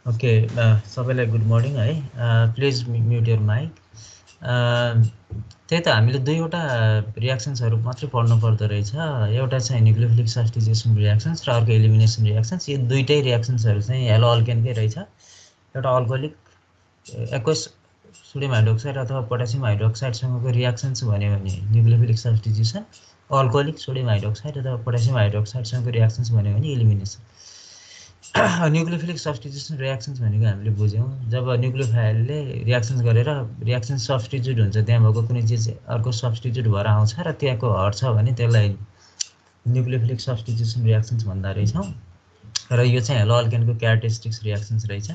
Okay सबैलाई good morning है please mute your mic त्यही त हामीले दुईवटा रियाक्सन्सहरू मात्रै पढ्नु पर्दो रहेछ एउटा चाहिँ न्युक्लियोफिलिक सब्स्टिट्युसन रियाक्सन्स र अर्को एलिमिनेसन रियाक्सन्स यो दुईटै रियाक्सन्सहरू चाहिँ हेलो अल्केनकै रहेछ एउटा अल्कोहोलिक एक्वस सोडियम हाइड्रोक्साइड अथवा पोटासियम हाइड्रोक्साइडसँगको रियाक्सन्स भन्यो भने nucleophilic substitution alcoholic sodium hydroxide अथवा पोटासियम हाइड्रोक्साइडसँगको रियाक्सन्स भन्यो भने एलिमिनेसन न्युक्लियोफिलिक सब्स्टिट्युसन रियाक्सन्स भनेको हामीले बुझ्यौँ जब न्युक्लियोफाइलले रियाक्सन्स गरेर रियाक्सन सब्स्टिट्युट हुन्छ त्यहाँ भएको कुनै चिज अर्को सब्स्टिट्युट भएर आउँछ र त्यहाँको हट्छ भने त्यसलाई न्युक्लियोफिलिक सब्स्टिट्युसन रियाक्सन्स भन्दा रहेछौँ र यो चाहिँ हेलो अल्केनको क्यारेक्टरिस्टिक्स रियाक्सन्स रहेछ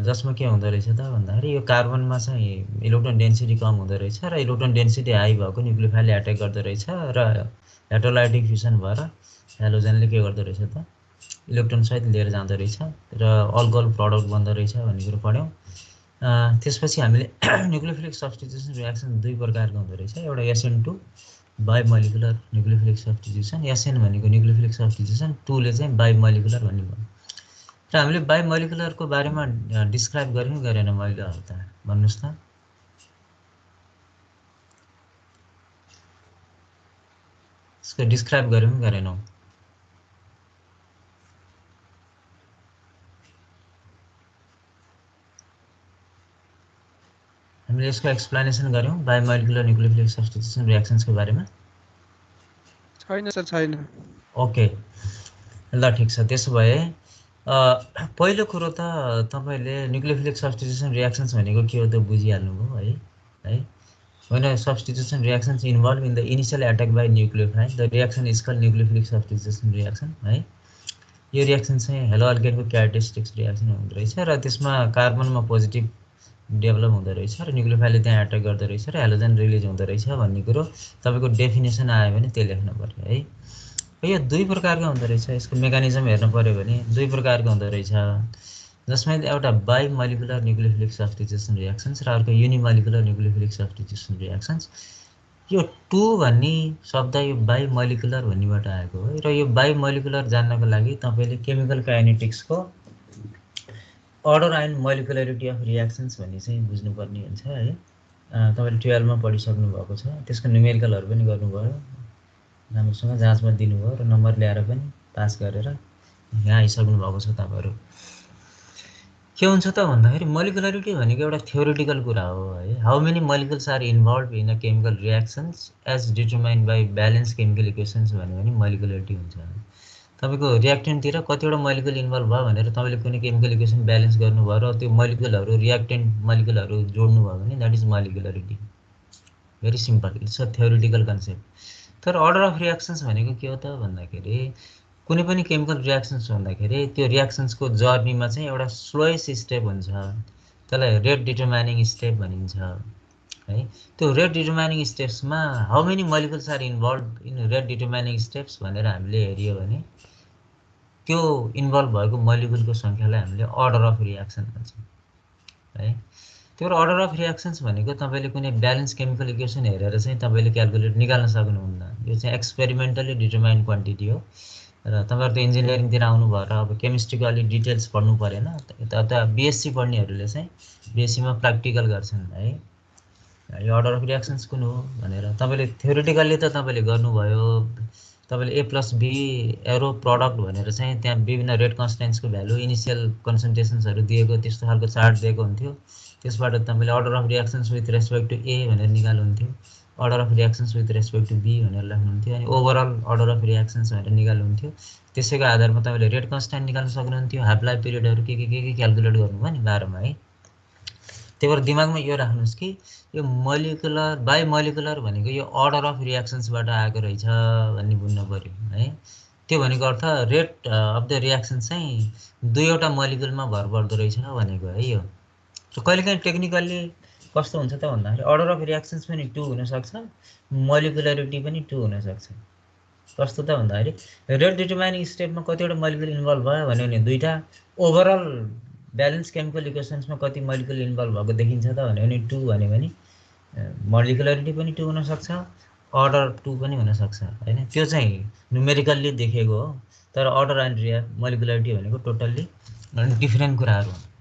जसमा के हुँदो रहेछ त भन्दाखेरि यो कार्बनमा चाहिँ इलेक्ट्रोन डेन्सिटी कम हुँदो रहेछ र इलेक्ट्रोन डेन्सिटी हाई भएको न्युक्लियोफाइलले एट्याक गर्दो रहेछ र हेट्रोलाइटिक फ्युसन भएर हेलोजनले के गर्दो रहेछ त इलेक्ट्रोन सहित लिएर जाँदो रहेछ र अल्कोहल प्रडक्ट बन्दो रहेछ भन्ने कुरो पढ्यौँ त्यसपछि हामीले न्युक्लियोफिलिक सब्स्टिट्युसन रियाक्सन दुई प्रकारको हुँदो रहेछ एउटा SN2 bimolecular nucleophilic substitution SN भनेको न्युक्लियोफिलिक सब्स्टिट्युसन 2 ले चाहिँ बाइ मोलिकुलर भन्ने भयो र हामीले बाइ मोलिकुलरको बारेमा डिस्क्राइब गरेँ गरेन मैले त भन्नुस् त यसको डिस्क्राइब गरेँ गरेनौँ हामीले यसको एक्सप्लेनेसन गऱ्यौँ बाइ मोलिकुलर न्युक्लियोफिलिक सब्स्टिट्युसन रियाक्सन्सको बारेमा छैन सर छैन ओके ल ठिक छ त्यसो भए पहिलो कुरो त तपाईले न्युक्लियोफिलिक सब्स्टिट्युसन रियाक्सन्स भनेको के हो त बुझिहाल्नुभयो है when a substitution reactions involved in the initial attack by nucleophile the reaction is called nucleophilic substitution reaction है यो रियाक्सन चाहिँ हेलो अल्केनको क्यारेक्टरिस्टिक्स रियाक्सन हुँदो रहेछ र त्यसमा कार्बनमा पोजिटिभ डेभलप हुँदो रहेछ र न्युक्लियोफाइलले त्यहाँ एट्याक गर्दो रहेछ र हेलोजन रिलिज हुँदो रहेछ भन्ने कुरो तपाईँको डेफिनेसन आयो भने त्यो लेख्नु पर्यो है यो दुई प्रकारको हुँदो रहेछ यसको मेकानिजम हेर्नु पर्यो भने दुई प्रकारको हुँदो रहेछ जसमा एउटा bimolecular nucleophilic substitution reactions र अर्को युनिमोलिकुलर न्युक्लियोफिलिक सब्स्टिट्युसन रियाक्सन्स यो 2 भन्ने शब्द यो बाइ मोलिकुलर भन्नेबाट आएको हो र यो बाइ मोलिकुलर जान्नको लागि तपाईले केमिकल काइनेटिक्सको order and molecularity of reactions भन्ने चाहिँ बुझ्नुपर्ने हुन्छ है तपाईले 12 मा पढिसक्नु भएको छ त्यसको न्युमेरिकलहरु पनि गर्नुभयो राम्रोसँग जाँचमा दिनुभयो र नम्बर ल्याएर पनि पास गरेर यहाँ आइसक्नु भएको छ तपाईहरु के हुन्छ त भन्दाखेरि मोलिकुलरिटी भनेको एउटा थ्योरेटिकल कुरा हो है how many molecules are involved in a chemical reactions as determined by balance chemical equations भन्यो भने मोलिकुलरिटी हुन्छ तपाईको रियाक्टेन्टतिर कतिवटा मोलिकुल इन्भल्भ भयो भनेर तपाईले कुनै केमिकल इक्वेसन ब्यालेन्स गर्नुभयो र त्यो मोलिकुलहरु रियाक्टेन्ट मोलिकुलहरु जोड्नु भयो भने that is molecularity very simple it's a theoretical concept तर अर्डर अफ रियाक्सन्स भनेको के हो त भन्दाखेरि कुनै पनि केमिकल रियाक्सन्स भन्दाखेरि त्यो रियाक्सन्सको जर्नीमा चाहिँ एउटा स्लोएस्ट स्टेप हुन्छ त्यसलाई रेट डिटरमाइनिङ स्टेप भनिन्छ है त्यो रेट डिटरमाइनिङ स्टेप्समा how many molecules are involved in rate determining steps भनेर हामीले हेरियो भने त्यो इन्भल्भ भएको मोलिकुलको संख्यालाई हामीले अर्डर अफ रियाक्सन भन्छौं है त्यो अर्डर अफ रियाक्सन्स भनेको तपाईले कुनै ब्यालेन्स केमिकल इक्वेसन हेरेर चाहिँ तपाईले क्याल्कुलेट निकाल्न सक्नुहुन्न यो चाहिँ एक्सपेरिमेन्टली डिटरमाइन्ड क्वान्टिटी हो र तपाईहरु त इन्जिनियरिङतिर आउनु भयो र अब केमिस्ट्रीको अलि डिटेल्स पढ्नु परेन यता बीएससी पढ्नेहरुले चाहिँ बीएससी मा प्र्याक्टिकल गर्छन् है यो अर्डर अफ रियाक्सन्स कुन हो भनेर तपाईले थ्योरेटिकली त तपाईले गर्नुभयो तपाईले A + B एरो प्रोडक्ट भनेर चाहिँ त्यहाँ विभिन्न रेट कन्स्टेन्ट्सको भ्यालु इनिशियल कन्सन्ट्रेसन्सहरु दिएको त्यस्तो खालको चार्ट दिएको हुन्थ्यो त्यसबाट तपाईले order of reactions with respect to A भनेर निकाल्नुहुन्थ्यो order of reactions with respect to B भनेर लेख्नुहुन्थ्यो अनि ओभरअल अर्डर अफ रियाक्सन्स भनेर निकाल्नुहुन्थ्यो त्यसैको आधारमा तपाईले रेट कन्स्टेन्ट निकाल्न सक्नुहुन्थ्यो हाफ लाइफ पिरियडहरु के क्याल्कुलेट गर्नुभयो नि बारेमा है त्यही भएर दिमागमा यो राख्नुस् कि यो मोलिकुलर बाइ मोलिकुलर भनेको यो अर्डर अफ रियाक्सन्सबाट आएको रहेछ भन्ने बुझ्नु पर्यो है त्यो भनेको अर्थ रेट अफ द रियाक्सन चाहिँ दुईवटा मोलिकुलमा भर पर्दो रहेछ भनेको है यो कहिलेकाहीँ टेक्निकली कस्तो हुन्छ त भन्दाखेरि अर्डर अफ रियाक्सन्स पनि 2 हुन सक्छ मोलिकुलरिटी पनि 2 हुन सक्छ कस्तो त भन्दाखेरि रेट डिटरमाइनिङ स्टेपमा कतिवटा मोलिकुल इन्भल्भ भयो भने दुईटा ओभरअल ब्यालेन्स केमिकल इक्वेसन्समा कति मोलिकुल इन्भल्भ भएको देखिन्छ त भने 2 भन्यो भने मोलिकुलरिटी पनि 2 हुन सक्छ अर्डर 2 पनि हुन सक्छ हैन त्यो चाहिँ न्युमेरिकली देखेको हो तर अर्डर एन्ड मोलिकुलरिटी भनेको टोटल्ली अनि डिफ्रेन्ट कुराहरू हुन्।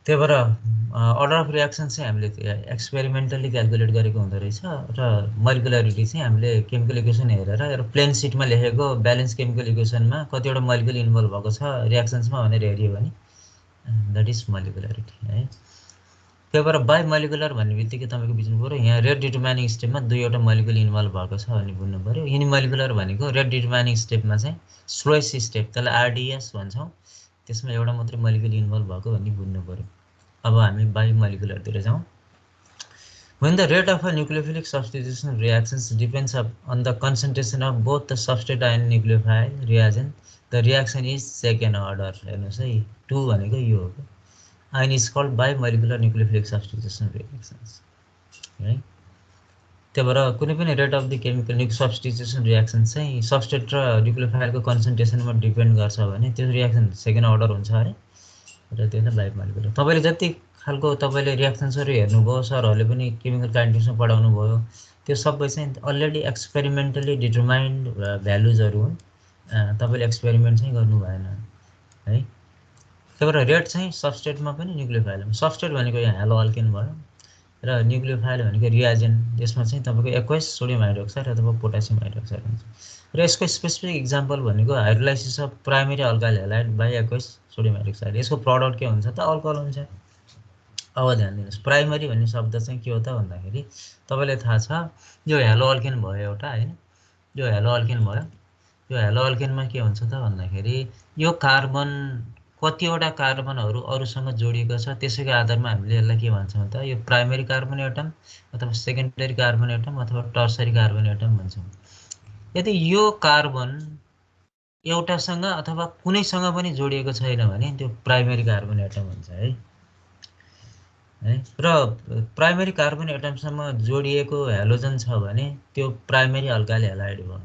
त्यही भएर अर्डर अफ रियाक्सन चाहिँ हामीले एक्सपेरिमेन्टली क्यालकुलेट गरेको हुँदो रहेछ र मोलिकुलरिटी चाहिँ हामीले केमिकल इक्वेसन हेरेर र प्लेन सिटमा लेखेको ब्यालेन्स केमिकल इक्वेसनमा कतिवटा मोलिकुल इन्भल्भ भएको छ रियाक्सन्समा भनेर हेऱ्यो भने द्याट इज मोलिकुलरिटी है। त्यही भएर बाई मोलिकुलर भन्ने बित्तिकै तपाईँको बुझ्नु पऱ्यो यहाँ रेट डिटर्माइनिङ स्टेपमा दुईवटा मोलिकुल इन्भल्भ भएको छ भन्ने बुझ्नु पऱ्यो। युनि मोलिकुलर भनेको रेट डिटर्माइनिङ स्टेपमा चाहिँ स्लोएस्ट स्टेप, त्यसलाई आरडिएस भन्छौँ, त्यसमा एउटा मात्रै मोलिकुल इन्भल्भ भएको भन्ने बुझ्नु पऱ्यो। अब हामी बाई मोलिकुलरतिर जाउँ। When the rate of a nucleophilic substitution reactions depends on the concentration of both the substrate and nucleophile reagent, the reaction is second order. हेर्नुहोस् है 2 भनेको यो हो and is called bimolecular nucleophilic substitution reactions है। त्यही भएर कुनै पनि rate of the chemical substitution reaction चाहिँ सबस्ट्रेट र न्युक्लियोफाइलको कन्सन्ट्रेसनमा डिपेन्ड गर्छ भने त्यो रियाक्सन सेकेन्ड अर्डर हुन्छ अरे र त्यसलाई बायोमोलिकुलर। तपाईँले जति खालको तपाईँले रियाक्सन्सहरू हेर्नुभयो, सरहरूले पनि केमिकल काइनेटिक्समा पढाउनु भयो, त्यो सबै चाहिँ अलरेडी एक्सपेरिमेन्टली डिटर्माइन्ड भ्यालुजहरू हुन्, तपाईँले एक्सपेरिमेन्ट चाहिँ गर्नु भएन है। त्यही भएर रेट चाहिँ सबस्ट्रेटमा पनि न्युक्लियोफाइलमा, सबस्ट्रेट भनेको यहाँ हेलो अल्केन भयो र न्युक्लियोफाइल भनेको रियाजेन्ट, यसमा चाहिँ तपाईँको एक्वाइस सोडियम हाइड्रोक्साइड अथवा पोटासियम हाइड्रोक्साइड हुन्छ। र यसको स्पेसिफिक इक्जाम्पल भनेको hydrolysis of primary alkyl halide by aqueous sodium hydroxide. यसको प्रडक्ट के हुन्छ त अल्कोहल हुन्छ। अब ध्यान दिनुहोस्, प्राइमरी भन्ने शब्द चाहिँ के हो त भन्दाखेरि तपाईँलाई थाहा छ यो हेलो अल्केन भयो एउटा होइन, यो हेलो अल्केन भयो, यो हेलो अल्केनमा के हुन्छ त भन्दाखेरि यो कार्बन कतिवटा कार्बनहरू अरूसँग जोडिएको छ, त्यसैको आधारमा हामीले यसलाई के भन्छौँ त यो प्राइमेरी कार्बन एटम अथवा सेकेन्डरी कार्बन एटम अथवा टर्सरी कार्बन एटम भन्छौँ। यदि यो कार्बन एउटासँग अथवा कुनैसँग पनि जोडिएको छैन भने त्यो प्राइमेरी कार्बन एटम हुन्छ है। र प्राइमेरी कार्बन एटमसँग जोडिएको हेलोजन छ भने त्यो प्राइमेरी अल्काइल हेलाइड भयो।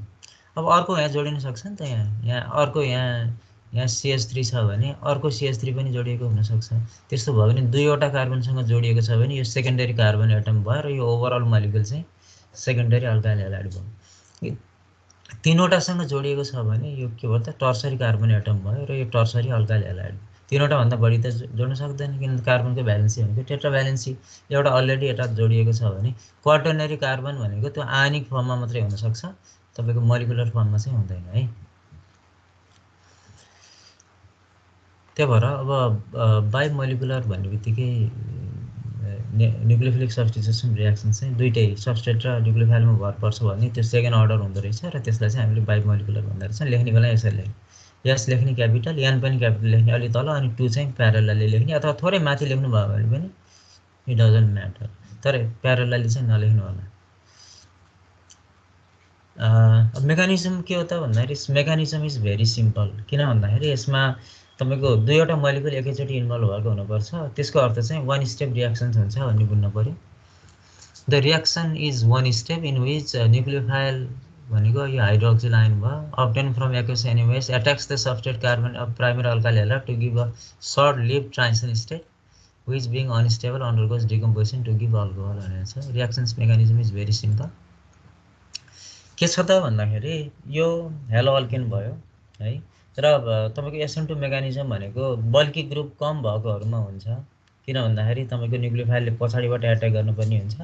अब अर्को यहाँ जोडिन सक्छ नि त, यहाँ अर्को यहाँ CH3 छ भने अर्को CH3 पनि जोडिएको हुनसक्छ। त्यस्तो भयो भने दुईवटा कार्बनसँग जोडिएको छ भने यो सेकेन्डरी कार्बन एटम भयो र यो ओभरअल मोलिकुल चाहिँ सेकेन्डरी अल्काइल हेलाइड भयो। तीनवटासँग जोडिएको छ भने यो के भयो त टर्सरी कार्बन एटम भयो र यो टर्सरी अल्काइल हेलाइड। तीनवटा भन्दा बढी त जोड्न सक्दैन किनभने कार्बनको भ्यालेन्सी भनेको टेट्रा भ्यालेन्सी, एउटा अलरेडी यता जोडिएको छ भने। क्वाटर्नरी कार्बन भनेको त्यो आयनिक फर्ममा मात्रै हुनसक्छ, तपाईँको मोलिकुलर फर्ममा चाहिँ हुँदैन है। त्यही भएर अब बायोमोलिकुलर भन्ने बित्तिकै न्युक्लियोफिलिक सब्स्टिट्युसन रियाक्सन चाहिँ दुईटै सबस्ट्रेट र न्युक्लियोफाइलमा भर पर्छ भने त्यो सेकेन्ड अर्डर हुँदो रहेछ र त्यसलाई चाहिँ हामीले बायोमोलिकुलर भन्दो रहेछ। लेख्ने बेला यसरी लेख्ने, यस लेख्ने क्यापिटल, एन पनि क्यापिटल लेख्ने अलि तल, अनि 2 चाहिँ प्यारलली लेख्ने अथवा थोरै माथि लेख्नु भयो भने पनि इट डजन्ट म्याटर, तर प्यारलली चाहिँ नलेख्नु होला। मेकानिजम के हो त भन्दाखेरि मेकानिजम इज भेरी सिम्पल। किन भन्दाखेरि यसमा तपाईँको दुईवटा मोलिकुल एकैचोटि इन्भल्भ भएको हुनुपर्छ, त्यसको अर्थ चाहिँ वान स्टेप रियाक्सन हुन्छ भन्ने बुझ्नु पऱ्यो। The reaction is one step in which nucleophile भनेको यो हाइड्रोक्सिल आयन भयो obtain from aqueous anyways attacks the substrate carbon of primary alkyl halide to give a short lived transition state which being unstable undergoes decomposition to give alcohol भनेको छ। Reactions mechanism is very simple. के छ त भन्दाखेरि यो hello alkane भयो है, र तपाईँको SN2 मेकानिजम भनेको बल्की ग्रुप कम भएकोहरूमा हुन्छ। किन भन्दाखेरि तपाईँको न्युक्लियोफाइलले पछाडिबाट एट्याक गर्नुपर्ने हुन्छ,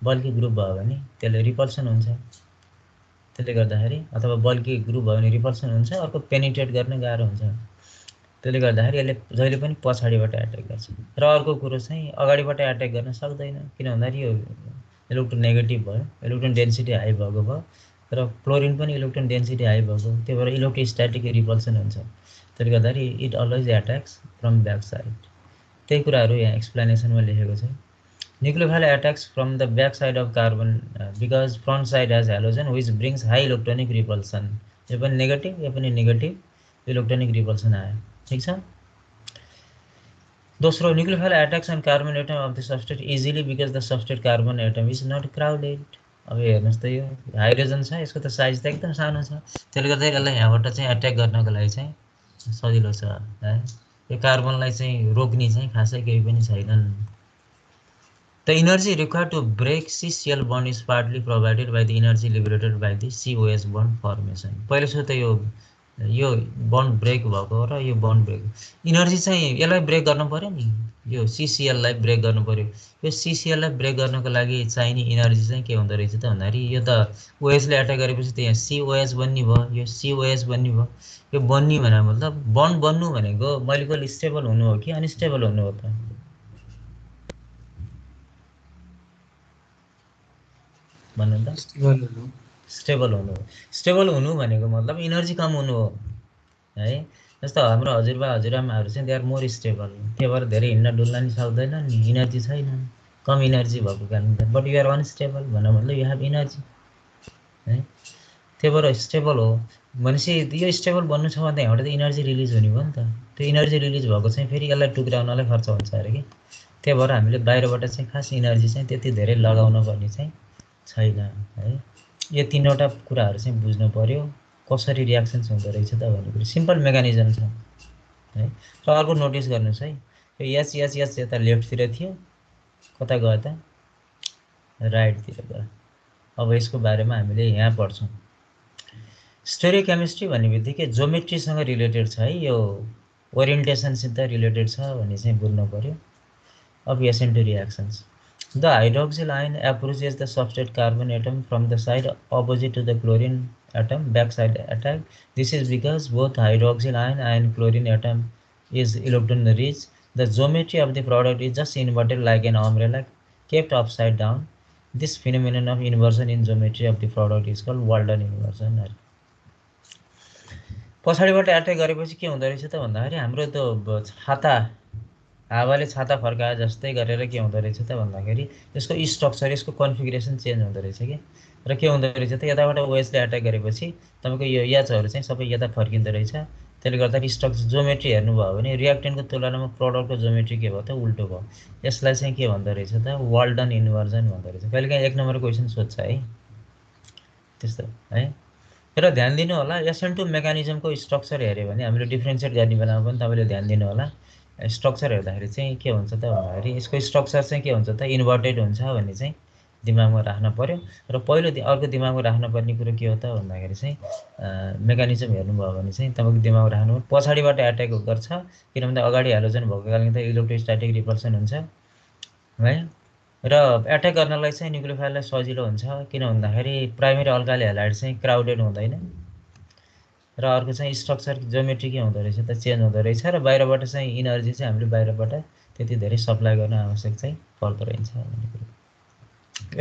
बल्की ग्रुप भयो भने त्यसले रिपल्सन हुन्छ, त्यसले गर्दाखेरि अथवा बल्की ग्रुप भयो भने रिपल्सन हुन्छ, अर्को पेनिट्रेट गर्न गाह्रो हुन्छ, त्यसले गर्दाखेरि यसले जहिले पनि पछाडिबाट एट्याक गर्छ। र अर्को कुरो चाहिँ अगाडिबाट एट्याक गर्न सक्दैन, किन भन्दाखेरि यो इलेक्ट्रोन नेगेटिभ भयो, इलेक्ट्रोन डेन्सिटी हाई भएको भयो र क्लोरिन पनि इलेक्ट्रोन डेन्सिटी हाई भएको, त्यही भएर इलेक्ट्रोस्ट्याटिक रिपल्सन हुन्छ, त्यसले गर्दाखेरि it always attacks from back side. त्यही कुराहरू यहाँ एक्सप्लेनेसनमा लेखेको छ। Nucleophile attacks from the back side of carbon because front side has halogen which brings high electronic repulsion. यो पनि नेगेटिभ, यो पनि नेगेटिभ इलेक्ट्रोनिक रिपल्सन आयो, ठिक छ। दोस्रो, nucleophile attacks and carbon atom of the substrate easily because the substrate carbon atom is not crowded. अब हेर्नुहोस् त यो हाइड्रोजन छ, यसको त साइज त एकदम सानो छ, त्यसले गर्दा यसलाई यहाँबाट चाहिँ एट्याक गर्नको लागि चाहिँ सजिलो छ है। यो कार्बनलाई चाहिँ रोक्ने चाहिँ खासै केही पनि छैनन्। The energy required to break CCl bond is partly provided by the energy liberated by the COS bond formation. पहिलो सुरु त यो यो बन्ड ब्रेक भएको र यो बन्ड ब्रेक इनर्जी चाहिँ यसलाई ब्रेक गर्नु पर्यो नि, यो सिसिएललाई ब्रेक गर्नु पर्यो। यो सिसिएललाई ब्रेक गर्नको लागि चाहिने इनर्जी चाहिँ के हुँदो रहेछ त भन्दाखेरि यो त ओएचले एट्याक गरेपछि त यहाँ सिओएच बन्ने भयो, यो सिओएच बन्ने भयो। यो बन्ने भने मतलब बन्ड बन्नु भनेको मोलिकुल स्टेबल हुनु हो कि अनस्टेबल हुनु हो त? भन्नु त? स्टेबल हुनु हो। स्टेबल हुनु भनेको मतलब इनर्जी कम हुनु हो है। जस्तो हाम्रो हजुरबा हजुरआमाहरू चाहिँ दे आर मोर स्टेबल, त्यही भएर धेरै हिँड्न डुल्न नि सक्दैन नि, इनर्जी छैन, कम इनर्जी भएको कारणले। बट यु आर अनस्टेबल भन्नु मतलब यु हेभ इनर्जी है, त्यही भएर स्टेबल हो भनेपछि यो स्टेबल बन्नु छ भने त यहाँबाट त इनर्जी रिलिज हुने भयो नि त। त्यो इनर्जी रिलिज भएको चाहिँ फेरि यसलाई टुक्राउनलाई खर्च हुन्छ अरे कि, त्यही भएर हामीले बाहिरबाट चाहिँ खास इनर्जी चाहिँ त्यति धेरै लगाउन पर्ने चाहिँ छैन है। यो तीनवटा कुराहरू चाहिँ बुझ्नु पर्यो, कसरी रियाक्सन्स हुँदो रहेछ त भन्ने कुरो सिम्पल मेकानिजम छ है। र अर्को नोटिस गर्नुहोस् है, यो एच एच एच यता लेफ्टतिर थियो, कता गयो त? राइटतिर गयो। अब यसको बारेमा हामीले यहाँ पढ्छौँ। स्टेरियोकेमिस्ट्री भन्ने बित्तिकै जोमेट्रीसँग रिलेटेड छ है, यो ओरिएन्टेसनसित रिलेटेड छ भन्ने चाहिँ बुझ्नु पर्यो। अब एसेन्टो reactions, the hydroxyl ion approaches the substrate carbon atom from the side opposite to the chlorine atom, backside attack. This is because both hydroxyl ion and chlorine atom is electron rich. The geometry of the product is just inverted like an umbrella kept upside down. This phenomenon of inversion in geometry of the product is called Walden inversion. पछाडिबाट attack गरेपछि के हुँदो रहेछ त भन्दाखेरि हाम्रो त छाता, हावाले छाता फर्काए जस्तै गरेर के हुँदो रहेछ त भन्दाखेरि यसको स्ट्रक्चर, यसको कन्फिगरेसन चेन्ज हुँदो रहेछ कि। र के हुँदो रहेछ त यताबाट ओएचले एट्याक गरेपछि तपाईँको यो एचहरू चाहिँ सबै यता फर्किँदो रहेछ। त्यसले गर्दाखेरि स्ट्रक्चर जोमेट्री हेर्नुभयो भने रियाक्टेन्टको तुलनामा प्रडक्टको जोमेट्री के भयो त उल्टो भयो। यसलाई चाहिँ के भन्दो रहेछ त वाल्डन इन्भर्जन भन्दो रहेछ। कहिलेकाहीँ 1 नम्बरको क्वेसन सोध्छ है त्यस्तो है। र ध्यान दिनु होला, एसएन2 मेकानिजमको स्ट्रक्चर हेऱ्यो भने हामीले डिफ्रेन्सिएट गर्ने बेलामा पनि तपाईँले ध्यान दिनु होला। स्ट्रक्चर हेर्दाखेरि चाहिँ के हुन्छ त भन्दाखेरि यसको स्ट्रक्चर चाहिँ के हुन्छ त इन्भर्टेड हुन्छ भन्ने चाहिँ दिमागमा राख्न पर्यो। र पहिलो अर्को दिमागमा राख्नुपर्ने कुरो के हो त भन्दाखेरि चाहिँ मेकानिजम हेर्नुभयो भने चाहिँ तपाईँको दिमागमा राख्नु पछाडिबाट एट्याक गर्छ, किनभने अगाडि हेलोजन भएको कारणले त इलेक्ट्रोस्ट्याटिक रिपल्सन हुन्छ है। र एट्याक गर्नलाई चाहिँ न्युक्लियोफाइललाई सजिलो हुन्छ, किन भन्दाखेरि प्राइमेरी अल्काइल हेलाइड चाहिँ क्राउडेड हुँदैन। र अर्को चाहिँ स्ट्रक्चर जोमेट्री के हुँदो रहेछ त चेन्ज हुँदो रहेछ। र बाहिरबाट चाहिँ इनर्जी चाहिँ हामीले बाहिरबाट त्यति धेरै सप्लाई गर्न आवश्यक चाहिँ पर्दो रहेछ भन्ने कुरो।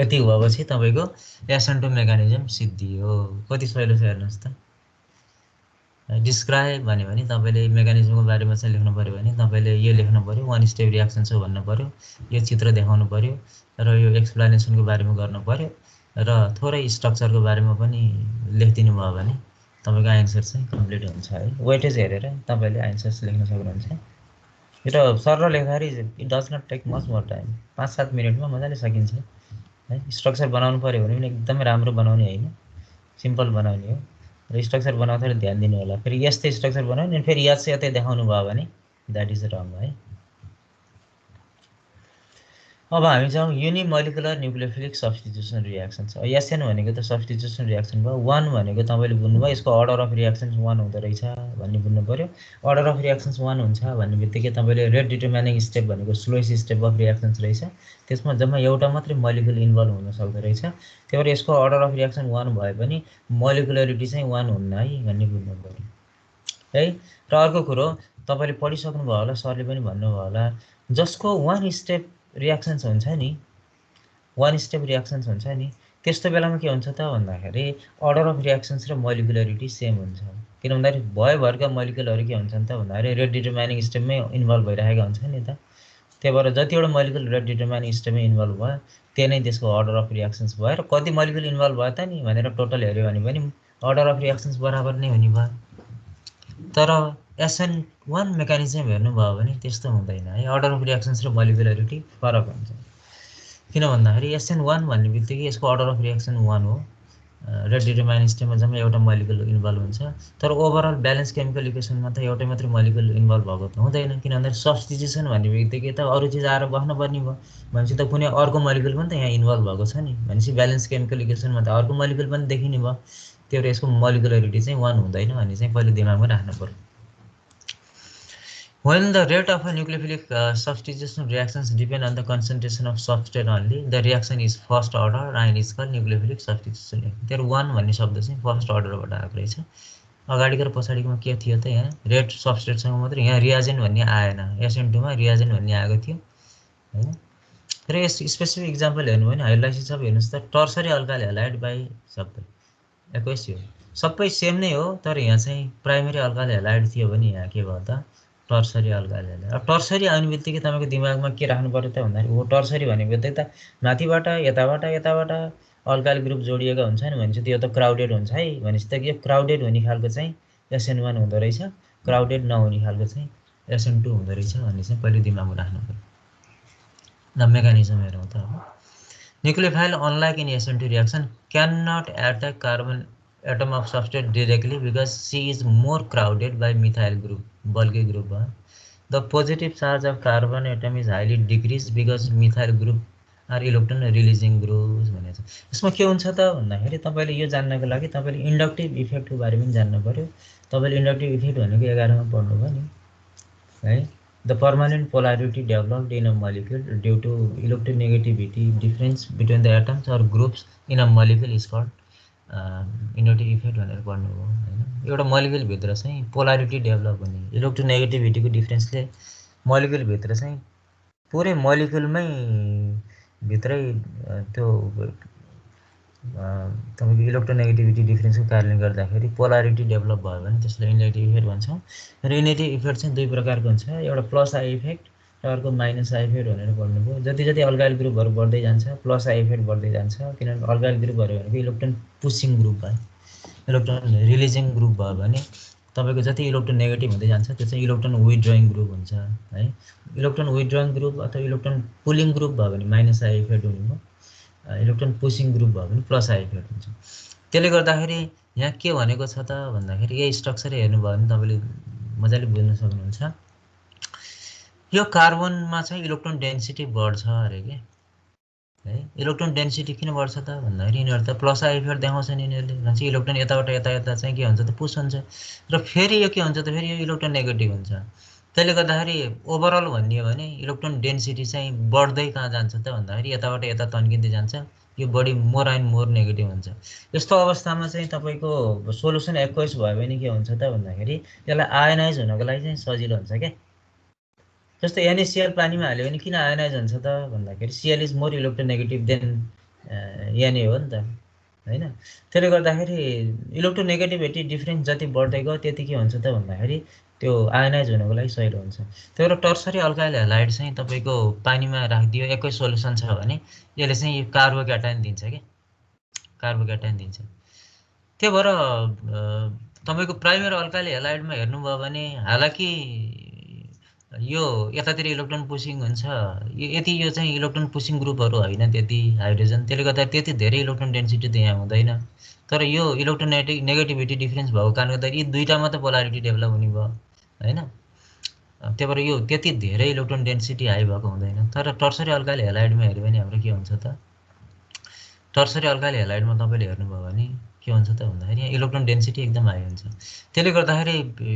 यति भएपछि तपाईँको एसएन2 मेकानिजम सिद्धियो। कति सजिलो छ हेर्नुहोस् त। डिस्क्राइब भन्यो भने तपाईँले मेकानिजमको बारेमा चाहिँ लेख्नु पऱ्यो भने तपाईँले यो लेख्नु पऱ्यो, 1 स्टेप रियाक्सन छ भन्नु पऱ्यो, यो चित्र देखाउनु पऱ्यो, र यो एक्सप्लेनेसनको बारेमा गर्नु पऱ्यो, र थोरै स्ट्रक्चरको बारेमा पनि लेखिदिनु भयो भने तपाईँको आन्सर चाहिँ कम्प्लिट हुन्छ है। वेटेज हेरेर तपाईँले आन्सर्स लेख्न सक्नुहुन्छ। यो सरल लेख्दाखेरि it does not take much more time, 5-7 मिनटमा मजाले सकिन्छ है। स्ट्रक्चर बनाउनु पऱ्यो भने पनि एकदमै राम्रो बनाउने होइन, सिम्पल बनाउने हो। र स्ट्रक्चर बनाउँदाखेरि ध्यान दिनु होला। फेरि यस्तै स्ट्रक्चर बनाउने अनि फेरि याद चाहिँ यतै देखाउनु भयो भने द्याट इज रङ है। अब हामी जाउँ युनिमोलिकुलर न्युक्लियोफिलिक सब्स्टिट्युसन रियाक्सन। एसएन भनेको त सब्स्टिट्युसन रियाक्सन भयो। 1 भनेको तपाईँले बुझ्नुभयो यसको अर्डर अफ रियाक्सन्स 1 हुँदो रहेछ भन्ने बुझ्नु पऱ्यो। अर्डर अफ रियाक्सन्स 1 हुन्छ भन्ने बित्तिकै तपाईँले रेट डिटर्मिनिङ स्टेप भनेको स्लोएस्ट स्टेप अफ रियाक्सन्स रहेछ, त्यसमा जम्मा एउटा मात्रै मोलिकुल इन्भल्भ हुन सक्दो रहेछ। त्यही भएर यसको अर्डर अफ रियाक्सन 1 भए पनि मोलिकुलरिटी चाहिँ 1 हुन्न है भन्ने बुझ्नु पऱ्यो है। र अर्को कुरो तपाईँले पढिसक्नुभयो होला, सरले पनि भन्नुभयो होला, जसको 1 स्टेप रियाक्सन्स हुन्छ नि, 1 स्टेप रियाक्सन्स हुन्छ नि, त्यस्तो बेलामा के हुन्छ त भन्दाखेरि अर्डर अफ रियाक्सन्स र मोलिकुलरिटी सेम हुन्छ। किन भन्दाखेरि भयभरका मोलिकुलहरू के हुन्छन् त भन्दाखेरि रेट डिटर्मिनिङ स्टेपमै इन्भल्भ भइरहेका हुन्छ नि त। त्यही भएर जतिवटा मोलिकुल रेट डिटर्मिनिङ स्टेपमै इन्भल्भ भयो त्यही नै त्यसको अर्डर अफ रियाक्सन्स भयो। र कति मोलिकुल इन्भल्भ भयो त नि भनेर टोटल हेऱ्यो भने पनि अर्डर अफ रियाक्सन्स बराबर नै हुने भयो। तर एसएन1 मेकानिजम हेर्नुभयो भने त्यस्तो हुँदैन है, अर्डर अफ रियाक्सन्स र मोलिकुलरिटी फरक हुन्छ। किन भन्दाखेरि एसएन1 भन्ने बित्तिकै यसको अर्डर अफ रियाक्सन 1 हो, रेट डिटर्मिनिङ स्टेपमा जम्मा एउटा मोलिकुल इन्भल्भ हुन्छ। तर ओभरअल ब्यालेन्स केमिकल इक्वेसनमा त एउटै मात्रै मोलिकुल इन्भल्भ भएको त हुँदैन। किन भन्दाखेरि सब्स्टिट्युसन भन्ने बित्तिकै त अरू चिज आएर बस्नुपर्ने भयो भनेपछि त कुनै अर्को मोलिकुल पनि त यहाँ इन्भल्भ भएको छ नि, भनेपछि ब्यालेन्स केमिकल इक्वेसनमा त अर्को मोलिकुल पनि देखिने भयो। त्यही भएर यसको मोलिकुलरिटी चाहिँ 1 हुँदैन भन्ने चाहिँ पहिले दिमागमा राख्नु पर्यो। When the rate of a nucleophilic substitution reactions depend on the concentration of substrate only, the reaction is first order and is called nucleophilic substitution reaction. There 1 भन्ने शब्द चाहिँ फर्स्ट अर्डरबाट आएको रहेछ। अगाडिको र पछाडिकोमा के थियो त यहाँ रेट सबस्ट्रेटसँग मात्रै, यहाँ रियाजेन्ट भन्ने आएन, SN2 मा रियाजेन्ट भन्ने आएको थियो हैन। र यस स्पेसिफिक इक्जाम्पल हेर्नु भने हाइड्रोलाइसिस अब हेर्नुस् त टर्सरी अल्काइल हैलाइड बाई सबै 21 हो, सबै सेम नै हो, तर यहाँ चाहिँ प्राइमरी अल्काइल हैलाइड थियो भने यहाँ के भयो त टर्सरी अल्काइल हैलाइड। अब टर्सरी आउने बित्तिकै तपाईको दिमागमा के राख्नु पर्यो त भन्दाखेरि हो टर्सरी भने बित्तिकै त माथिबाट यताबाट अल्काइल ग्रुप जोडिएका हुन्छन् भनेपछि त्यो त क्राउडेड हुन्छ है, भनेपछि त यो क्राउडेड हुने खालको चाहिँ SN1 हुँदो रहेछ, क्राउडेड नहुने खालको चाहिँ SN2 हुँदो रहेछ भन्ने चाहिँ पहिले दिमागमा राख्नु पर्यो। The mechanism हेरौँ त अब। Nucleophile, unlike in SN2 reaction, cannot attack carbon atom of substrate directly because C is more crowded by methyl group, bulky group. The positive charge of carbon atom is highly decreased because methyl group are electron releasing groups भनेछ। यसमा के हुन्छ त भन्दाखेरि तपाईले यो जान्नको लागि तपाईले इन्डक्टिभ इफेक्टको बारेमा पनि जान्नु पर्यो। तपाईले इन्डक्टिभ इफेक्ट भनेको 11 मा पढ्नु भयो नि है। The permanent polarity developed in a molecule due to electronegativity difference between the atoms or groups in a molecule is called inductive effect भनेर पढ्नु भयो हैन। एउटा मोलिक्युल भित्र चाहिँ पोलारिटी डेभलप हुने, इलेक्ट्रोनेगेटिभिटीको डिफरेन्सले मोलिक्युल भित्र चाहिँ पुरै मोलिक्युलमै भित्रै त्यो तपाईको इलेक्ट्रोनेगेटिभिटी डिफरेन्सको कारणले गर्दाखेरि पोलारिटी डेभलप भयो भने त्यसलाई इन्डक्टिभ इफेक्ट भन्छौँ। र इन्डक्टिभ इफेक्ट चाहिँ दुई प्रकारको हुन्छ, एउटा प्लस आई इफेक्ट र अर्को माइनस आई इफेक्ट भनेर पढ्नुभयो। जति जति अल्काइल ग्रुपहरू बढ्दै जान्छ प्लस आई इफेक्ट बढ्दै जान्छ, किनभने अल्काइल ग्रुपहरू भनेको इलेक्ट्रोन पुसिङ ग्रुप भयो, इलेक्ट्रोन रिलिजिङ ग्रुप भयो भने तपाईको जति इलेक्ट्रोन नेगेटिभ हुँदै जान्छ त्यो चाहिँ इलेक्ट्रोन विथड्रइङ ग्रुप हुन्छ है। इलेक्ट्रोन विथड्रइङ ग्रुप अथवा इलेक्ट्रोन पुलिङ ग्रुप भयो भने माइनस आई इफेक्ट हुने भयो, इलेक्ट्रोन पुसिङ ग्रुप भयो भने प्लस आई इफेक्ट हुन्छ। त्यसले गर्दाखेरि यहाँ के भनेको छ त भन्दाखेरि यही स्ट्रक्चर हेर्नुभयो भने तपाईले मजाले बुझ्न सक्नुहुन्छ। यो कार्बनमा चाहिँ इलेक्ट्रोन डेन्सिटी बढ्छ अरे के है। इलेक्ट्रोन डेन्सिटी किन बढ्छ त भन्दाखेरि यिनीहरु त प्लस आई इफेक्ट देखाउँछन् यिनीहरुले, भन्छ इलेक्ट्रोन यताबाट यता चाहिँ के हुन्छ त पुश हुन्छ, र फेरि यो के हुन्छ त फेरि यो इलेक्ट्रोन नेगेटिभ हुन्छ। त्यसले गर्दाखेरि ओभरअल भन्ने हो भने इलेक्ट्रोन डेन्सिटी चाहिँ बढ्दै कहाँ जान्छ त भन्दाखेरि यताबाट यता तन्किँदै जान्छ, यो बढी मोर एन्ड मोर नेगेटिभ हुन्छ। यस्तो अवस्थामा चाहिँ तपाईको सोलुसन एक्वाइस भयो भने के हुन्छ त भन्दाखेरि यसलाई आयनाइज हुनको लागि चाहिँ सजिलो हुन्छ के। जस्तै NaCl पानीमा हाल्यो भने किन आयनाइज हुन्छ त भन्दाखेरि Cl is more electronegative than Na हो नि त हैन। त्यसले गर्दाखेरि इलेक्ट्रोनेगेटिभिटी डिफरेन्स जति बढ्दै गयो त्यति के हुन्छ त भन्दाखेरि त्यो आयनाइज हुनको लागि सजिलो हुन्छ। त्यो र टर्सरी अल्काइल हैलाइड चाहिँ तपाईको पानीमा राखिदियो एकै सोलुसन छ भने यसले चाहिँ यो कार्बोक्याटायन दिन्छ के, कार्बोक्याटायन दिन्छ। त्यही भएर तपाईको प्राइमरी अल्काइल हैलाइडमा हेर्नुभयो भने हालाकि यो यतातिर इलेक्ट्रोन पुसिङ हुन्छ, यति यो चाहिँ इलेक्ट्रोन पुसिङ ग्रुपहरु हैन त्यति हाइड्रोजन, त्यसले गर्दा त्यति धेरै इलेक्ट्रोन डेन्सिटी त यहाँ हुँदैन। तर यो इलेक्ट्रोनेटिक नेगेटिभिटी डिफरेन्स भएको कारणले गर्दा यी दुईटामा त पोलारिटी डेभलप हुने भयो हैन। त्यही भएर यो त्यति धेरै इलेक्ट्रोन डेन्सिटी हाई भएको हुँदैन। तर टर्सरी अल्काइल हैलाइडमा हेर्यो भने हाम्रो के हुन्छ त, टर्सरी अल्काइल हैलाइडमा तपाईले हेर्नुभयो भने के हुन्छ त भन्दाखेरि यहाँ इलेक्ट्रोन डेन्सिटी एकदम हाई हुन्छ। त्यसले गर्दाखेरि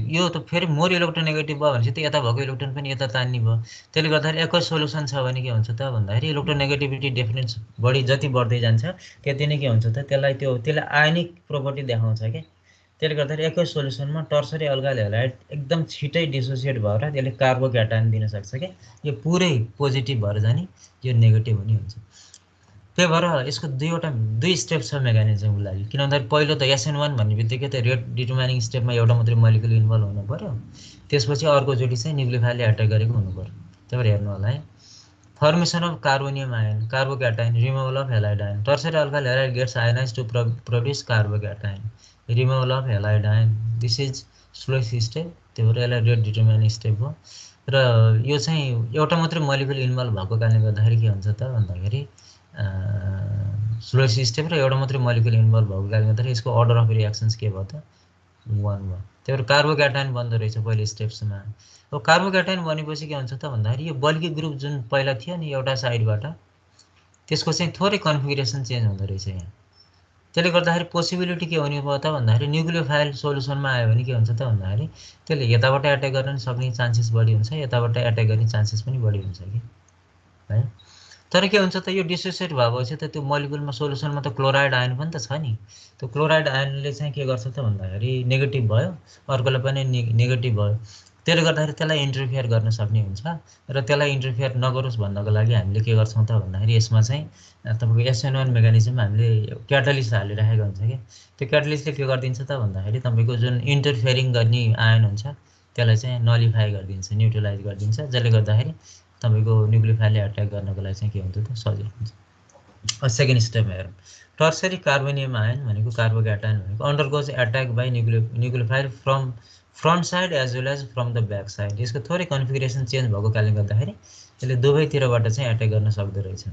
यो त फेरि मोर इलेक्ट्रोनेगेटिभ भयो भनेपछि त यता भएको इलेक्ट्रोन पनि यता तान्ने भयो। त्यसले गर्दाखेरि एकै सोलुसन छ भने के हुन्छ त भन्दाखेरि इलेक्ट्रोनेगेटिभिटी डिफरेन्स बढी जति बढ्दै जान्छ त्यति नै के हुन्छ त त्यसले आयनिक प्रोपर्टी देखाउँछ के। त्यसले गर्दाखेरि एकै सोलुसनमा टर्सरी अल्काइल हैलाइड एकदम छिटै डिसोसिएट भएर त्यसले कार्बोक्याटायन दिन सक्छ के। यो पुरै पोजिटिभ भएर जाने, यो नेगेटिभ हुने हुन्छ। त्यही भएर यसको दुई स्टेप छ मेकानिजमको लागि। किन भन्दाखेरि पहिलो त SN1 भन्ने बित्तिकै त रेट डिटरमाइनिङ स्टेपमा एउटा मात्रै मोलिक्युल इन्भल्भ हुनु पर्यो, त्यसपछि अर्को जोडी चाहिँ न्युक्लियोफाइलले अट्याक गरेको हुनु पर्यो। त्यही भएर हेर्नु होला है, formation of carbonium ion, carbocation, removal of halide ion. Tertiary alkyl halide gets ionized to produce carbocation, removal of halide ion, this is slowest step. त्यही भएर यसलाई रेट डिटरमाइनिङ स्टेप हो। र यो चाहिँ एउटा मात्रै मोलिक्युल इन्भल्भ भएको कारणले गर्दाखेरि के हुन्छ त भन्दाखेरि स्लोएस्ट स्टेप र एउटा मात्रै मोलिक्युल इन्भल्भ भएको कारणले गर्दाखेरि यसको अर्डर अफ रिएक्सन्स के भयो त 1 भयो। त्यही भएर कार्बोक्याटायन बन्द रहेछ पहिलो स्टेप्समा। अब कार्बोक्याटायन बनेपछि के हुन्छ त भन्दाखेरि यो बल्की ग्रुप जुन पहिला थियो नि एउटा साइडबाट, त्यसको चाहिँ थोरै कन्फिगरेसन चेन्ज हुँदो रहेछ यहाँ। त्यसले गर्दाखेरि पोसिबिलिटी के हुने भयो त भन्दाखेरि न्युक्लियोफाइल सोलुसनमा आयो भने के हुन्छ त भन्दाखेरि त्यसले यताबाट एट्याक गर्न सक्ने चान्सेस बढी हुन्छ, यताबाट एट्याक गर्ने चान्सेस पनि बढी हुन्छ कि है। तर के हुन्छ त यो डिसोसिएट भएपछि त त्यो मोलिकुलमा सोलुसनमा त क्लोराइड आयन पनि त छ नि, त्यो क्लोराइड आयनले चाहिँ के गर्छ त भन्दाखेरि नेगेटिभ भयो, अर्कोलाई पनि नेगेटिभ भयो, त्यसले गर्दाखेरि त्यसलाई इन्टरफियर गर्न सक्ने हुन्छ। र त्यसलाई इन्टरफियर नगरोस् भन्नको लागि हामीले के गर्छौँ त भन्दाखेरि यसमा चाहिँ तपाईँको SN1 मेकानिजम हामीले क्याटालिस्ट हालिराखेको हुन्छ कि त्यो क्याटालिस्टले के गरिदिन्छ त भन्दाखेरि तपाईँको जुन इन्टरफियरिङ गर्ने आयन हुन्छ त्यसलाई चाहिँ नलिफाई गरिदिन्छ, न्युट्रलाइज गरिदिन्छ, जसले गर्दाखेरि तपाईँको न्युक्लियोफाइलले एट्याक गर्नको लागि चाहिँ के हुन्छ त सजिलो हुन्छ। सेकेन्ड स्टेपमा हेरौँ, टर्सरी कार्बोनियम आयन भनेको कार्बोक्याटायन भनेको undergoes attack by nucleophile from front side as well as from the back side. यसको थोरै कन्फिगरेसन चेन्ज भएको कारणले गर्दाखेरि यसले दुवैतिरबाट चाहिँ एट्याक गर्न सक्दो रहेछ।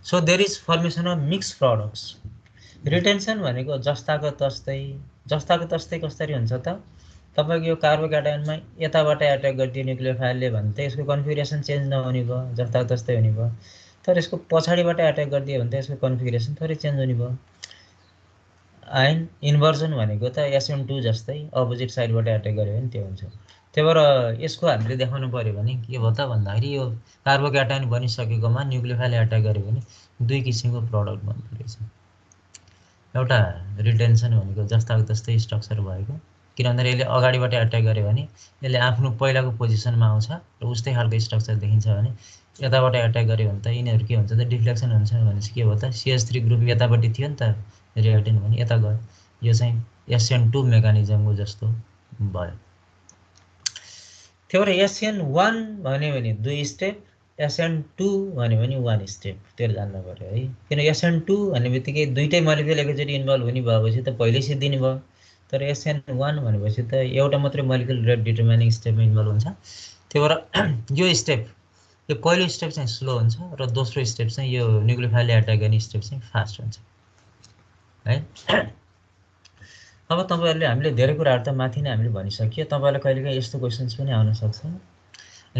So there is formation of mix products. Retention भनेको जस्ताको तस्तै कसरी हुन्छ त तपाईँको यो कार्बोक्याटायनमा यताबाट एट्याक गरिदियो न्युक्लियोफाइलले भने त यसको कन्फिगरेसन चेन्ज नहुने भयो, जस्ताको तस्तै हुने भयो। तर यसको पछाडिबाट एट्याक गरिदियो भने त यसको कन्फिगरेसन थोरै चेन्ज हुने भयो। आयन इन्भर्जन भनेको त SN2 जस्तै अपोजिट साइडबाट एट्याक गर्यो भने त्यो हुन्छ। त्यही भएर यसको हामीले देखाउनु पर्यो भने के भयो त भन्दाखेरि यो कार्बोक्याटायन बनिसकेकोमा न्युक्लियोफाइल एट्याक गर्यो भने दुई किसिमको प्रडक्ट बन्दो रहेछ। एउटा रिटेन्सन भनेको जस्ताको तस्तै स्ट्रक्चर भएको, किन भन्दाखेरि यसले अगाडिबाट एट्याक गर्यो भने यसले आफ्नो पहिलाको पोजिसनमा आउँछ र उस्तै खालको स्ट्रक्चर देखिन्छ भने यताबाट एट्याक गर्यो भने त यिनीहरू के हुन्छ त डिफ्लेक्सन हुन्छ भनेपछि के भयो त CH3 ग्रुप यतापट्टि थियो नि त रिएक्टेन्ट भने यता गयो, यो चाहिँ SN2 मेकानिजमको जस्तो भयो। त्यही भएर SN1 भन्यो भने 2 स्टेप, SN2 भन्यो भने 1 स्टेप, त्यो जान्नु पर्यो है। किन SN2 भन्ने बित्तिकै दुईटै मोलिकुल एकैचोटि इन्भल्भ हुने भएपछि त पहिल्यै सिद्धिने भयो, तर SN1 भनेपछि त एउटा मात्रै मोलिकुल रेट डिटर्मिनिङ स्टेपमा इन्भल्भ हुन्छ। त्यही भएर यो स्टेप, यो पहिलो स्टेप चाहिँ स्लो हुन्छ र दोस्रो स्टेप चाहिँ यो न्युक्लियोफाइलले एट्याक गर्ने स्टेप चाहिँ फास्ट हुन्छ है। अब तपाईँहरूले हामीले धेरै कुराहरू त माथि नै हामीले भनिसक्यो। तपाईँलाई कहिलेकाहीँ यस्तो क्वेसन्स पनि आउन सक्छ,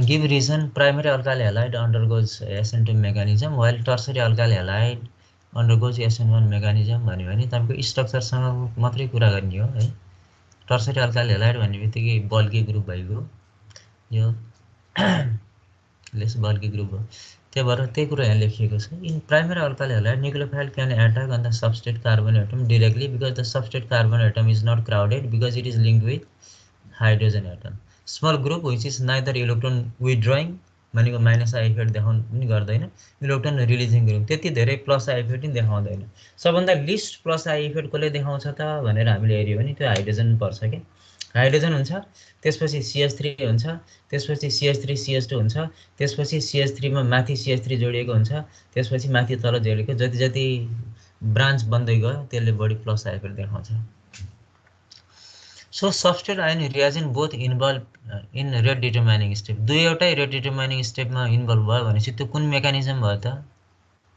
give reason primary alkyl halide undergoes SN2 mechanism while tertiary alkyl halide undergoes SN1 mechanism भन्यो भने तपाईँको स्ट्रक्चरसँग मात्रै कुरा गर्ने हो है। टर्सरी अल्काइल हेलाइड भन्ने बित्तिकै बल्की ग्रुप भइगयो, यो लेस बल्की ग्रुप हो, त्यही भएर त्यही कुरा यहाँ लेखिएको छ। In primary alkyl halide nucleophile can attack on the substrate carbon atom directly because the substrate carbon atom is not crowded because it is linked with hydrogen atom. Small group which is neither electron withdrawing भनेको minus I effect देखाउनु पनि गर्दैन, electron releasing group त्यति धेरै plus I effect पनि देखाउँदैन। सबभन्दा list plus I effect कसले देखाउँछ त भनेर हामीले हेऱ्यो भने त्यो हाइड्रोजन पर्छ क्या। हाइड्रोजन हुन्छ, त्यसपछि CH3 हुन्छ, त्यसपछि CH3 CH2 हुन्छ, त्यसपछि CH3 मा माथि CH3 जोडिएको हुन्छ, त्यसपछि माथि तल जोडिएको, जति जति ब्रान्च बन्दै गयो त्यसले बढी प्लस आई इफेक्ट देखाउँछ। So substrate ion reagent both involve in rate determining step. दुईवटै रेट डिटर्मिनिङ स्टेपमा इन्भल्भ भयो भनेपछि त्यो कुन मेकानिजम भयो त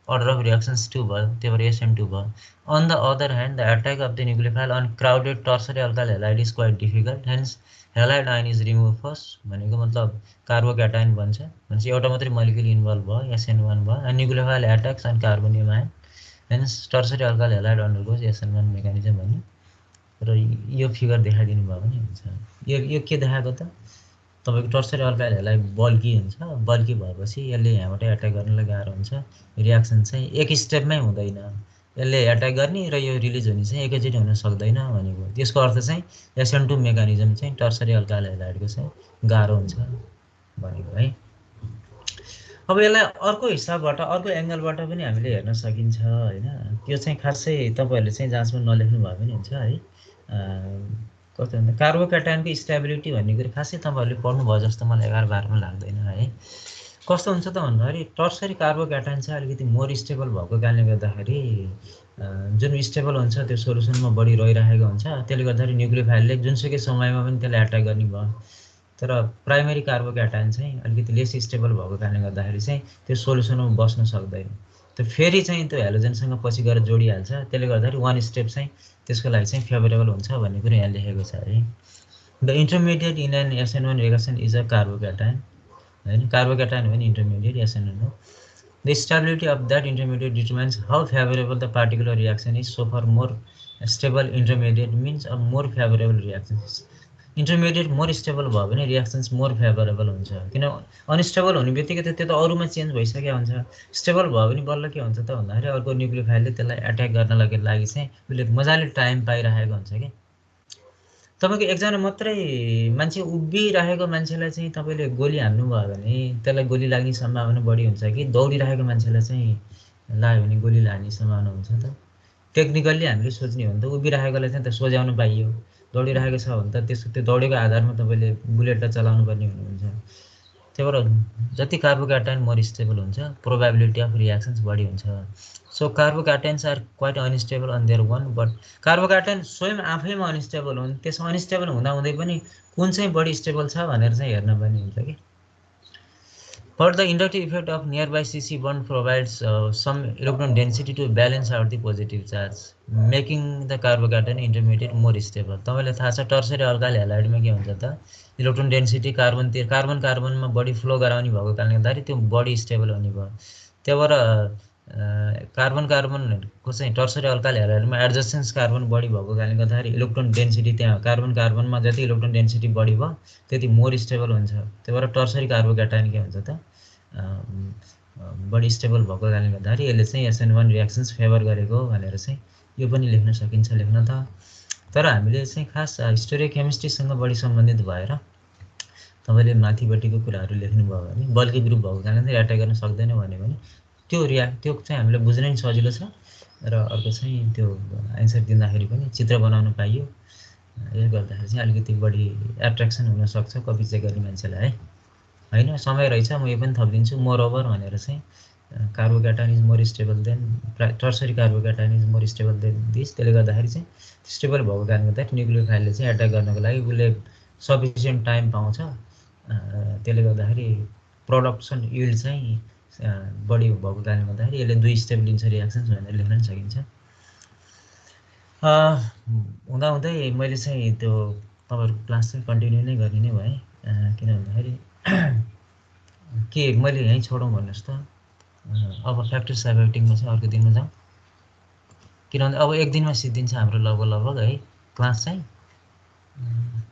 order of reactions 2 भयो, त्यही भएर SN2 भयो। On the other hand, the attack of the nucleophile on crowded tertiary alkyl halide is quite difficult, hence halide ion is removed first भनेको मतलब कार्बोक्याटायन बन्छ भनेपछि एउटा मात्रै मोलिक्युल इन्भल्भ भयो SN1 भयो, and nucleophile attacks on carbonium ion, hence tertiary alkyl halide undergoes SN1 mechanism भन्ने र यो फिगर देखाइदिनु भयो भने हुन्छ। यो के देखाएको त तपाईँको टर्सरी अल्काइल हेलाइड बल्की हुन्छ, बल्की भएपछि यसले यहाँबाट एट्याक गर्नलाई गाह्रो हुन्छ, रियाक्सन चाहिँ एक स्टेपमै हुँदैन, यसले एट्याक गर्ने र यो रिलिज हुने चाहिँ एकैचोटि हुन सक्दैन भनेको। त्यसको अर्थ चाहिँ SN2 मेकानिजम चाहिँ टर्सरी अल्काइल हेलाइडको चाहिँ गाह्रो हुन्छ भनेको है। अब यसलाई अर्को हिसाबबाट अर्को एङ्गलबाट पनि हामीले हेर्न सकिन्छ होइन। यो चाहिँ खासै तपाईँहरूले चाहिँ जाँचमा नलेख्नु भए पनि हुन्छ है। कस्तो भन्दा कार्बोक्याटायनको स्टेबिलिटी भन्ने कुरा खासै तपाईँहरूले पढ्नुभयो जस्तो मलाई 11-12 मा लाग्दैन है। कस्तो हुन्छ त भन्दाखेरि टर्सरी कार्बोक्याटायन चाहिँ अलिकति मोर स्टेबल भएको कारणले गर्दाखेरि जुन स्टेबल हुन्छ त्यो सोलुसनमा बढी रहिरहेको हुन्छ, त्यसले गर्दाखेरि न्युक्लियोफाइलले जुनसुकै समयमा पनि त्यसलाई एट्याक गर्ने भयो। तर प्राइमरी कार्बोक्याटायन चाहिँ अलिकति लेस स्टेबल भएको कारणले गर्दाखेरि चाहिँ त्यो सोलुसनमा बस्न सक्दैन, त्यो फेरि चाहिँ त्यो हेलोजनसँग पछि गएर जोडिहाल्छ, त्यसले गर्दाखेरि वान स्टेप चाहिँ त्यसको लागि चाहिँ फेभरेबल हुन्छ भन्ने कुरा यहाँ लेखेको छ है। The intermediate in an SN1 reaction is a carbocation होइन, कार्बोक्याटायन हो भने इन्टरमिडिएट SN1 हो। The The stability of that intermediate determines how favorable the particular reaction is. So for more stable intermediate means a more favorable reaction. Intermediate more stable भयो भने reactions more favorable हुन्छ किन unstable हुने बित्तिकै त्यो त अरूमा चेन्ज भइसक्यो हुन्छ स्टेबल भयो भने बल्ल के हुन्छ त भन्दाखेरि अर्को न्युक्लियोफाइलले त्यसलाई अट्याक गर्न लागि चाहिँ उसले मजाले टाइम पाइरहेको हुन्छ के तपाईको एकजना मात्रै मान्छे उभिरहेको मान्छेलाई चाहिँ तपाईले गोली हान्नुभयो भने त्यसलाई गोली लाग्ने सम्भावना बढी हुन्छ कि दौडिरहेको मान्छेलाई चाहिँ लाग्यो भने गोली लाग्ने सम्भावना हुन्छ त टेक्निकली हामीले सोच्ने हो भने त उभिरहेकोलाई चाहिँ त सोझ्याउन पाइयो दौडिरहेको छ भने त त्यो दौडेको आधारमा तपाईले बुलेटलाई चलाउनु पर्ने हुन्छ त्यही भएर जति कार्बोक्याटायन मोर स्टेबल हुन्छ प्रोबेबिलिटी अफ रियाक्सन्स बढी हुन्छ so carbocations are quite unstable on their own but carbocation स्वयं आफैमा अनस्टेबल हुन् त्यसमा अनस्टेबल हुँदै पनि कुन चाहिँ बढी स्टेबल छ भनेर चाहिँ हेर्न पनि हुन्छ कि But the inductive effect of nearby CC bond provides some electron density to balance out the positive charge, making the carbocation intermediate more stable. तपाईलाई थाहा छ टर्सरी अल्काइल हैलाइडमा के हुन्छ त इलेक्ट्रोन डेन्सिटी कार्बन कार्बनमा बढी फ्लो गराउने भएको कारणले गर्दाखेरि त्यो बढी स्टेबल हुने भयो त्यही भएर कार्बनको चाहिँ टर्सरी अल्काइल हैलाइडमा एडजस्टेन्स कार्बन बढी भएको कारणले गर्दाखेरि इलेक्ट्रोन डेन्सिटी त्यहाँ कार्बनमा जति इलेक्ट्रोन डेन्सिटी बढी भयो त्यति मोर स्टेबल हुन्छ त्यही भएर टर्सरी कार्बोक्याटायन के हुन्छ त बढी स्टेबल भएको कारणले गर्दाखेरि यसले चाहिँ SN1 रियाक्सन्स फेभर गरेको भनेर चाहिँ यो पनि लेख्न सकिन्छ लेख्न त तर हामीले चाहिँ खास स्टोरियोकेमिस्ट्रीसँग बढी सम्बन्धित भएर तपाईले माथिपट्टिको कुराहरू लेख्नुभयो भने बल्की ग्रुप भएको कारणले एट्याक गर्न सक्दैन भने त्यो चाहिँ हामीले बुझ्न नि सजिलो छ र अर्को चाहिँ त्यो आन्सर दिँदाखेरि पनि चित्र बनाउन पाइयो यसले गर्दाखेरि चाहिँ अलिकति बढी एट्र्याक्सन हुन सक्छ कपी चेक गर्ने मान्छेलाई है हैन समय रहेछ म यो पनि थपिदिन्छु मोर ओभर भनेर चाहिँ carbocation is more stable than tertiary carbocation is more stable than this त्यसले गर्दाखेरि चाहिँ स्टेबल भएको कारणले गर्दा न्युक्लियोफाइलले चाहिँ एट्याक गर्नको लागि उसले सफिसिएन्ट टाइम पाउँछ त्यसले गर्दाखेरि प्रोडक्सन यिल्ड चाहिँ बढी भएको कारणले गर्दाखेरि यसले 2 स्टेप लिन्छ रियाक्सन्स भनेर लेख्न सकिन्छ हुँदै मैले चाहिँ त्यो तपाईहरुको क्लास चाहिँ कन्टिन्यू नै गर्ने नै भए किन भन्दाखेरि के मैले यही छोडौं भन्नुस् त अब फ्याक्टर्स एफेक्टिङमा चाहिँ अर्को दिनमा जाउँ किनभने अब एक दिनमा सिद्धिन्छ हाम्रो लगभग है क्लास चाहिँ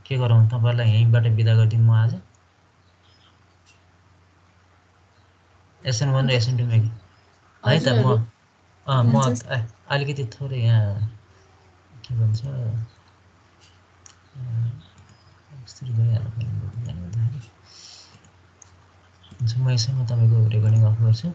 के गरौँ तपाईहरुलाई यहीँबाट बिदा गर्दिम म आज SN1 र SN2 मा है त म अलिकति थोरै यहाँ के भन्छ यसरी गइहाल्नु पर्ने म यसैमा तपाईको रेकर्डिङ अफ गर्छु